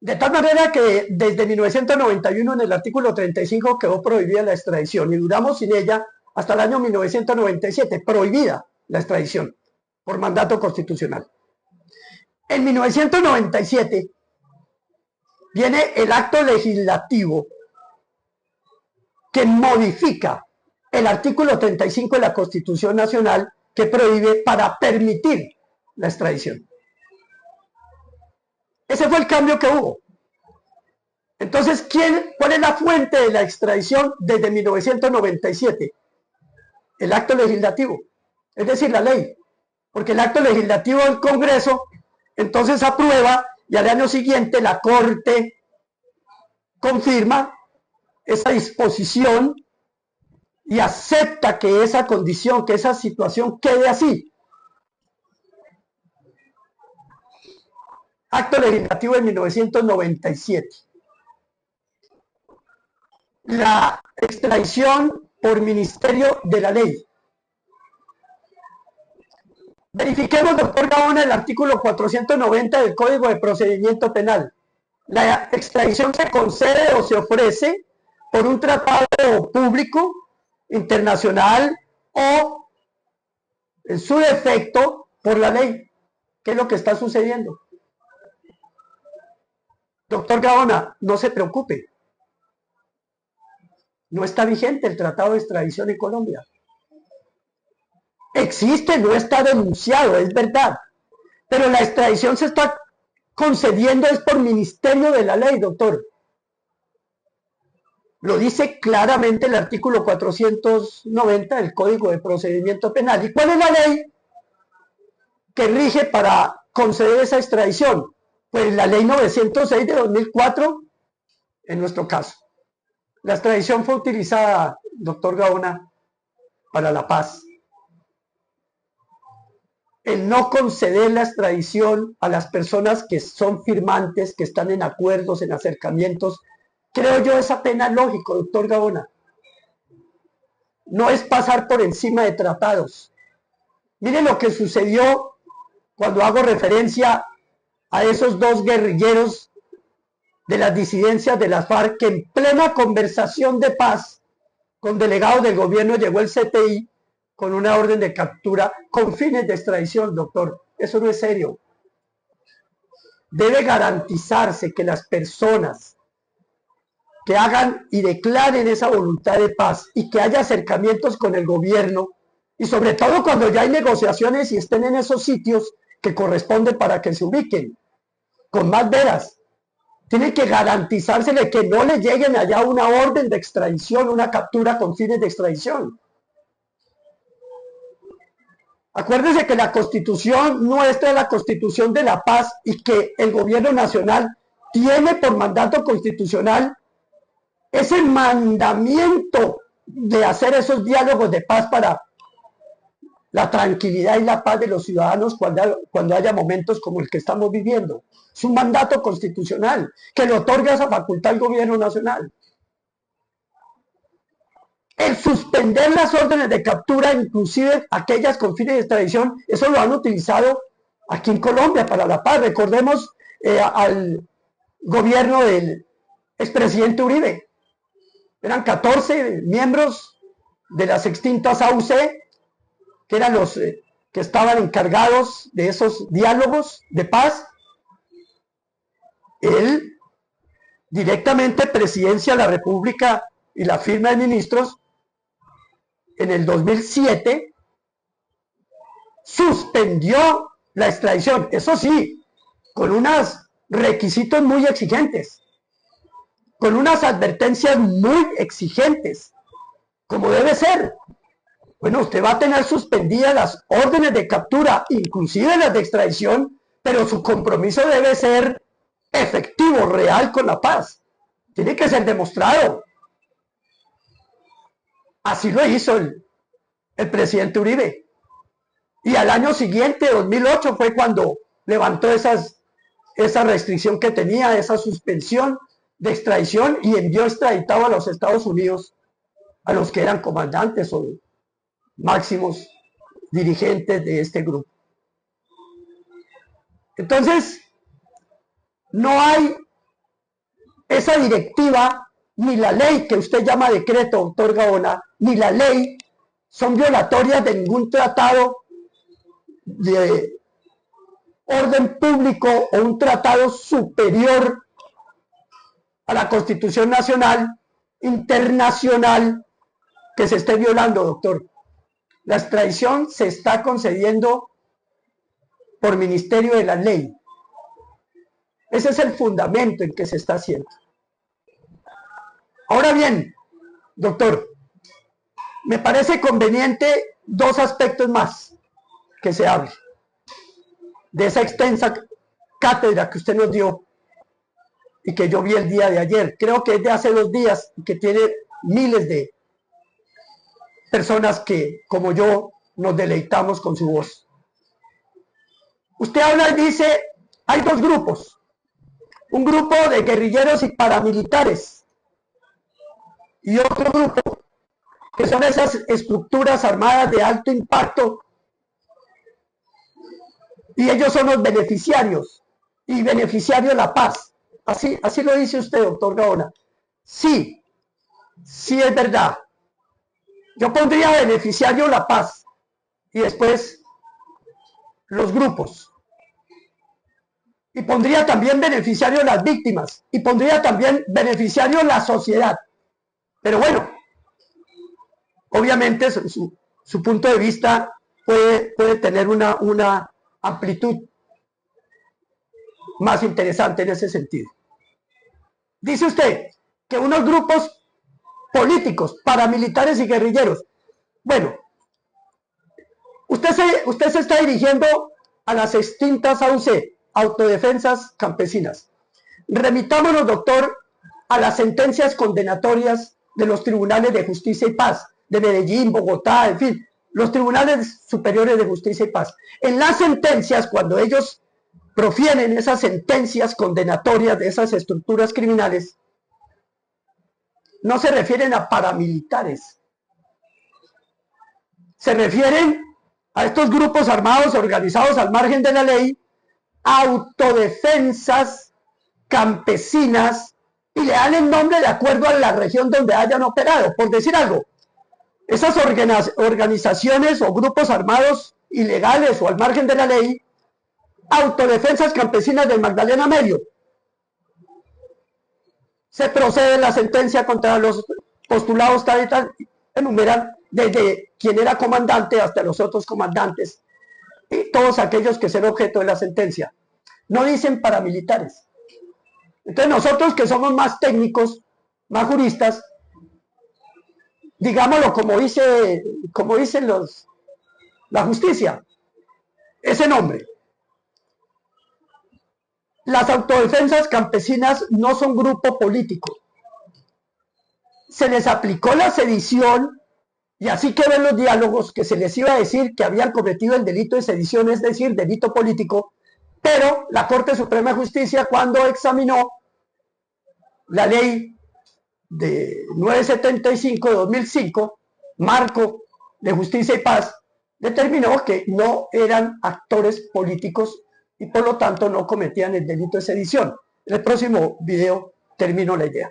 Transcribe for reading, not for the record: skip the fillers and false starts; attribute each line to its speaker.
Speaker 1: De tal manera que desde 1991 en el artículo 35 quedó prohibida la extradición y duramos sin ella hasta el año 1997, prohibida la extradición por mandato constitucional. En 1997 viene el acto legislativo que modifica el artículo 35 de la Constitución Nacional que prohíbe para permitir la extradición. Ese fue el cambio que hubo. Entonces, ¿cuál es la fuente de la extradición desde 1997? El acto legislativo, es decir, la ley. Porque el acto legislativo del Congreso entonces aprueba y al año siguiente la Corte confirma esa disposición y acepta que esa condición, que esa situación quede así. Acto legislativo de 1997. La extradición por ministerio de la ley. Verifiquemos, doctor Gaona, el artículo 490 del Código de Procedimiento Penal. La extradición se concede o se ofrece por un tratado público, internacional o, en su defecto, por la ley. ¿Qué es lo que está sucediendo? Doctor Gaona, no se preocupe. No está vigente el tratado de extradición en Colombia. Existe, no está denunciado, es verdad. Pero la extradición se está concediendo es por ministerio de la ley, doctor. Lo dice claramente el artículo 490 del Código de Procedimiento Penal. ¿Y cuál es la ley que rige para conceder esa extradición? Pues la ley 906 de 2004, en nuestro caso. La extradición fue utilizada, doctor Gaona, para la paz. El no conceder la extradición a las personas que son firmantes, que están en acuerdos, en acercamientos, creo yo es apenas lógico, doctor Gaona. No es pasar por encima de tratados. Miren lo que sucedió cuando hago referencia a esos dos guerrilleros de las disidencias de las FARC que en plena conversación de paz con delegados del gobierno llegó el CTI con una orden de captura con fines de extradición, doctor. Eso no es serio. Debe garantizarse que las personas que hagan y declaren esa voluntad de paz y que haya acercamientos con el gobierno, y sobre todo cuando ya hay negociaciones y estén en esos sitios que corresponden para que se ubiquen, con más veras, tiene que garantizársele que no le lleguen allá una orden de extradición, una captura con fines de extradición. Acuérdense que la Constitución nuestra es la Constitución de la paz y que el gobierno nacional tiene por mandato constitucional ese mandamiento de hacer esos diálogos de paz para la tranquilidad y la paz de los ciudadanos cuando haya momentos como el que estamos viviendo. Es un mandato constitucional que le otorga esa facultad al gobierno nacional. El suspender las órdenes de captura, inclusive aquellas con fines de extradición, eso lo han utilizado aquí en Colombia para la paz. Recordemos al gobierno del expresidente Uribe. Eran 14 miembros de las extintas AUC, que eran los que estaban encargados de esos diálogos de paz. Él, directamente Presidencia de la República y la firma de ministros, en el 2007, suspendió la extradición, eso sí, con unos requisitos muy exigentes, con unas advertencias muy exigentes, como debe ser. Bueno, usted va a tener suspendidas las órdenes de captura, inclusive las de extradición, pero su compromiso debe ser efectivo, real con la paz. Tiene que ser demostrado. Así lo hizo el presidente Uribe. Y al año siguiente, 2008, fue cuando levantó esa restricción que tenía, esa suspensión de extradición y envió extraditado a los Estados Unidos a los que eran comandantes o máximos dirigentes de este grupo. Entonces, no hay esa directiva, ni la ley que usted llama decreto, doctor Gaona, ni la ley son violatorias de ningún tratado de orden público o un tratado superior a la Constitución Nacional, internacional, que se esté violando, doctor. La extradición se está concediendo por Ministerio de la Ley. Ese es el fundamento en que se está haciendo. Ahora bien, doctor, me parece conveniente dos aspectos más que se hable de esa extensa cátedra que usted nos dio y que yo vi el día de ayer. Creo que es de hace 2 días y que tiene miles de personas que, como yo, nos deleitamos con su voz. Usted habla y dice, hay 2 grupos. Un grupo de guerrilleros y paramilitares y otro grupo que son esas estructuras armadas de alto impacto, y ellos son los beneficiarios y beneficiarios de la paz. Así lo dice usted, doctor Gaona. Sí, sí es verdad. Yo pondría beneficiario la paz y después los grupos. Y pondría también beneficiario las víctimas y pondría también beneficiario la sociedad. Pero bueno, obviamente su punto de vista puede tener una amplitud más interesante en ese sentido. Dice usted que unos grupos políticos, paramilitares y guerrilleros. Bueno, usted se está dirigiendo a las extintas AUC, Autodefensas Campesinas. Remitámonos, doctor, a las sentencias condenatorias de los tribunales de justicia y paz, de Medellín, Bogotá, en fin, los tribunales superiores de justicia y paz. En las sentencias, cuando ellos profieren esas sentencias condenatorias de esas estructuras criminales, no se refieren a paramilitares, se refieren a estos grupos armados organizados al margen de la ley, autodefensas campesinas, y le dan el nombre de acuerdo a la región donde hayan operado. Por decir algo, esas organizaciones o grupos armados ilegales o al margen de la ley, Autodefensas Campesinas del Magdalena Medio, se procede la sentencia contra los postulados tal y tal, enumeran desde quien era comandante hasta los otros comandantes y todos aquellos que son objeto de la sentencia. No dicen paramilitares. Entonces nosotros que somos más técnicos, más juristas, digámoslo como dicen la justicia, ese nombre. Las autodefensas campesinas no son grupo político. Se les aplicó la sedición y así quedó en los diálogos que se les iba a decir que habían cometido el delito de sedición, es decir, delito político, pero la Corte Suprema de Justicia, cuando examinó la ley de 975 de 2005, marco de justicia y paz, determinó que no eran actores políticos y por lo tanto no cometían el delito de sedición. En el próximo video termino la idea.